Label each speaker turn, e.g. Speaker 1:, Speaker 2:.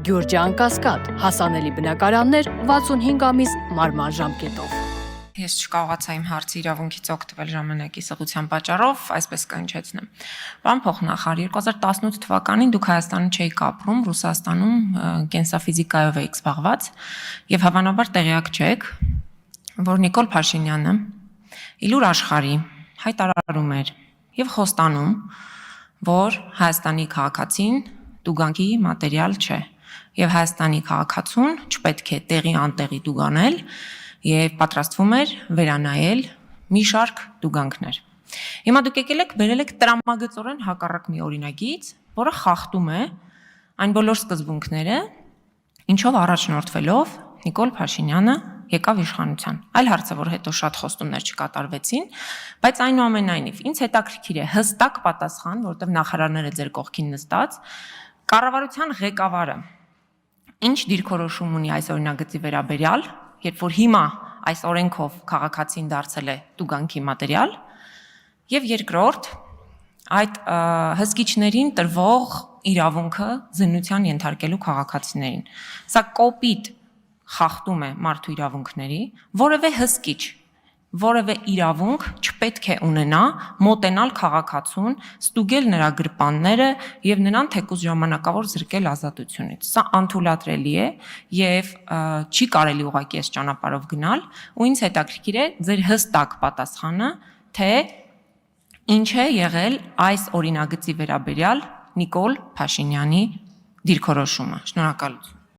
Speaker 1: Գյուրջան Կասկադ, հասանելի բնակարաններ 65 ամիս մարման ժամկետով։
Speaker 2: Ես չկարողացա իմ հարցի իրավունքից օգտվել ժամանակի սղության պատճառով, այսպես կհնչեցնեմ։ Պարոն փոխնախարար, 2018 թվականին դուք Հայաստանում չէիք ապրում, Ռուսաստանում կենսաֆիզիկայով էիք զբաղված եւ հավանաբար տեղյակ չեք, որ Նիկոլ Փաշինյանը Իլուր աշխարհի հայտարարում էր եւ խոստանում, որ Հայաստանի քաղաքացին տուգանքի մատերիալ չէ եւ Հայաստանի քաղաքացուն չպետք է տեղի անտեղի տուգանել եւ պատրաստվում էր վերանայել մի շարք տուգանքներ։ Հիմա դուք եկել եք բերել եք տրամագծորեն հակառակ մի օրինագիծ, որը խախտում է այն բոլոր սկզբունքները, ինչով առաջնորդվելով Նիկոլ Փաշինյանը եկավ իշխանության։ Այլ հարց է, որ հետո շատ խոստումներ չկատարվեցին, բայց այնուամենայնիվ ինձ հետաքրքիր է հստակ պատասխան, որտեղ նախարարները ձեր կողքին նստած, կառավարության ղեկավարը ինչ դիրքորոշում ունի այս օրինագծի վերաբերյալ, երբ որ հիմա այս օրենքով քաղաքացին դարձել է տուգանքի մատերիալ, եւ երկրորդ այդ հսկիչներին տրվող իրավունքը զննության ենթարկելու քաղաքացիներին։ Սա կոպիտ խախտում է մարդու իրավունքների, որևէ հսկիչ, որևէ իրավունք չպետք է ունենա մոտենալ քաղաքացուն, ստուգել նրա գրպանները եւ նրան թեկուզ ժամանակավոր զրկել ազատությունից։ Սա անթույլատրելի է եւ չի կարելի ուղղակի այս ճանապարհով գնալ, ու ինձ հետաքրքիր է ձեր հստակ պատասխանը, թե ինչ է եղել այս օրինագծի վերաբերյալ Նիկոլ Փաշինյանի դիրքորոշումը։ Շնորհակալություն։